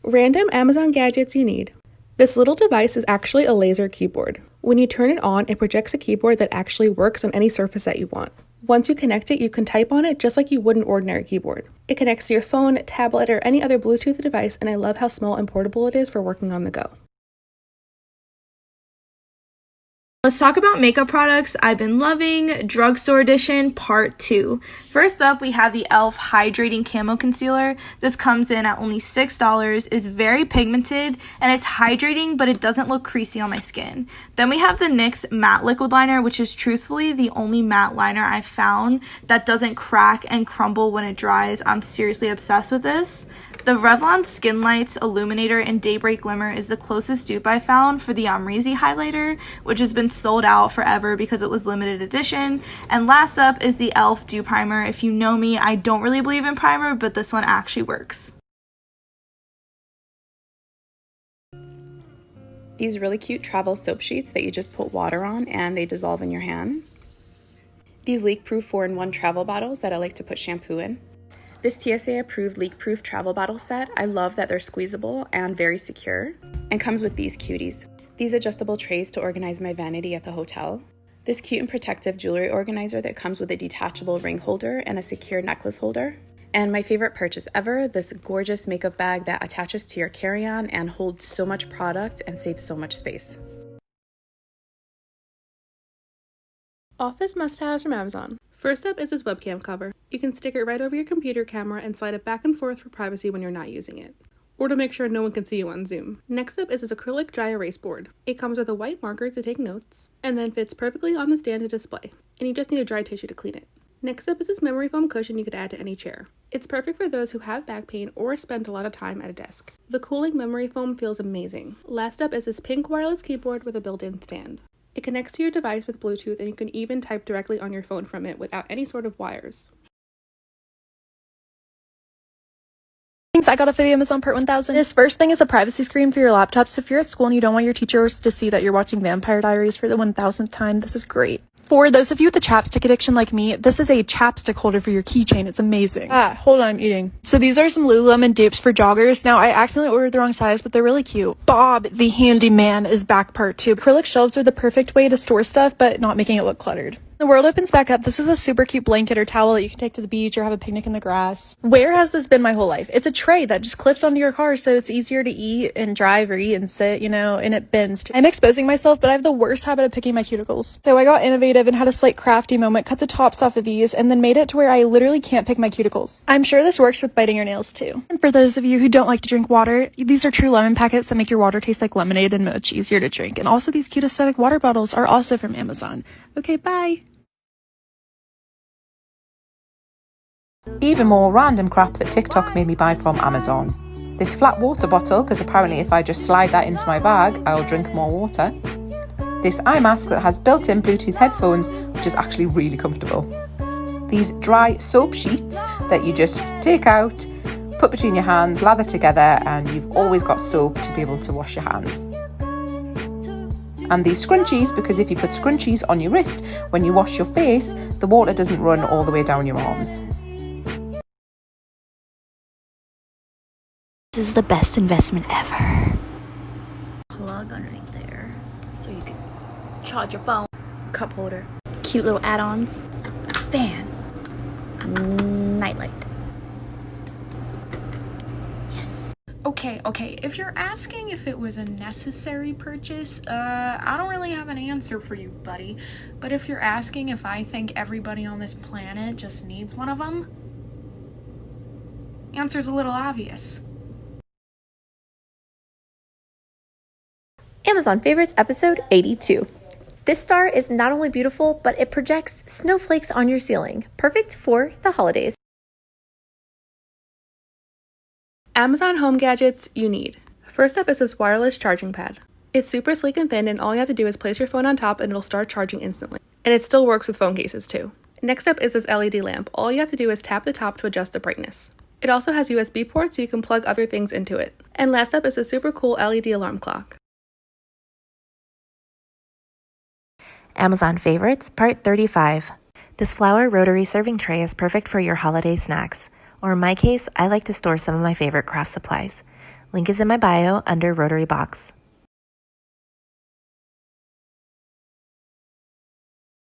Random Amazon gadgets you need. This little device is actually a laser keyboard. When you turn it on, it projects a keyboard that actually works on any surface that you want. Once you connect it, you can type on it just like you would an ordinary keyboard. It connects to your phone, tablet, or any other Bluetooth device, and I love how small and portable it is for working on the go. Let's talk about makeup products I've been loving, drugstore edition part 2. First up, we have the e.l.f. Hydrating Camo Concealer. This comes in at only $6, is very pigmented, and it's hydrating, but it doesn't look creasy on my skin. Then we have the NYX Matte Liquid Liner, which is truthfully the only matte liner I've found that doesn't crack and crumble when it dries. I'm seriously obsessed with this. The Revlon Skin Lights Illuminator in Daybreak Glimmer is the closest dupe I found for the Amrezy highlighter, which has been sold out forever because it was limited edition. And last up is the e.l.f. Dew Primer. If you know me, I don't really believe in primer, but this one actually works. These really cute travel soap sheets that you just put water on and they dissolve in your hand. These leak-proof 4-in-1 travel bottles that I like to put shampoo in. This TSA-approved leak-proof travel bottle set, I love that they're squeezable and very secure, and comes with these cuties. These adjustable trays to organize my vanity at the hotel. This cute and protective jewelry organizer that comes with a detachable ring holder and a secure necklace holder. And my favorite purchase ever, this gorgeous makeup bag that attaches to your carry-on and holds so much product and saves so much space. Office must-haves from Amazon. First up is this webcam cover. You can stick it right over your computer camera and slide it back and forth for privacy when you're not using it, or to make sure no one can see you on Zoom. Next up is this acrylic dry erase board. It comes with a white marker to take notes, and then fits perfectly on the stand to display, and you just need a dry tissue to clean it. Next up is this memory foam cushion you could add to any chair. It's perfect for those who have back pain or spend a lot of time at a desk. The cooling memory foam feels amazing. Last up is this pink wireless keyboard with a built-in stand. It connects to your device with Bluetooth, and you can even type directly on your phone from it without any sort of wires. I got off of Amazon part 1000. This first thing is a privacy screen for your laptop, so if you're at school and you don't want your teachers to see that you're watching Vampire Diaries for the 1000th time, this is great. For those of you with a chapstick addiction like me, this is a chapstick holder for your keychain. It's amazing. Hold on, I'm eating. So these are some Lululemon dupes for joggers. Now, I accidentally ordered the wrong size, but they're really cute. Bob the Handyman is back part 2. Acrylic shelves are the perfect way to store stuff, but not making it look cluttered. The world opens back up. This is a super cute blanket or towel that you can take to the beach or have a picnic in the grass. Where has this been my whole life? It's a tray that just clips onto your car so it's easier to eat and drive or eat and sit, you know, and it bends too. I'm exposing myself, but I have the worst habit of picking my cuticles. So I got innovative and had a slight crafty moment, cut the tops off of these, and then made it to where I literally can't pick my cuticles. I'm sure this works with biting your nails too. And for those of you who don't like to drink water, these are true lemon packets that make your water taste like lemonade and much easier to drink. And also these cute aesthetic water bottles are also from Amazon. Okay, bye! Even more random crap that TikTok made me buy from Amazon. This flat water bottle, because apparently if I just slide that into my bag, I'll drink more water. This eye mask that has built-in Bluetooth headphones, which is actually really comfortable. These dry soap sheets that you just take out, put between your hands, lather together, and you've always got soap to be able to wash your hands. And these scrunchies, because if you put scrunchies on your wrist when you wash your face, the water doesn't run all the way down your arms. This is the best investment ever. Plug underneath there so you can charge your phone. Cup holder. Cute little add-ons. Fan. Nightlight. Yes. Okay, if you're asking if it was a necessary purchase, I don't really have an answer for you, buddy. But if you're asking if I think everybody on this planet just needs one of them, the answer's a little obvious. Amazon Favorites episode 82. This star is not only beautiful, but it projects snowflakes on your ceiling, perfect for the holidays. Amazon home gadgets you need. First up is this wireless charging pad. It's super sleek and thin, and all you have to do is place your phone on top and it'll start charging instantly. And it still works with phone cases too. Next up is this LED lamp. All you have to do is tap the top to adjust the brightness. It also has USB ports so you can plug other things into it. And last up is a super cool LED alarm clock. Amazon Favorites, Part 35. This flower rotary serving tray is perfect for your holiday snacks. Or in my case, I like to store some of my favorite craft supplies. Link is in my bio under Rotary Box.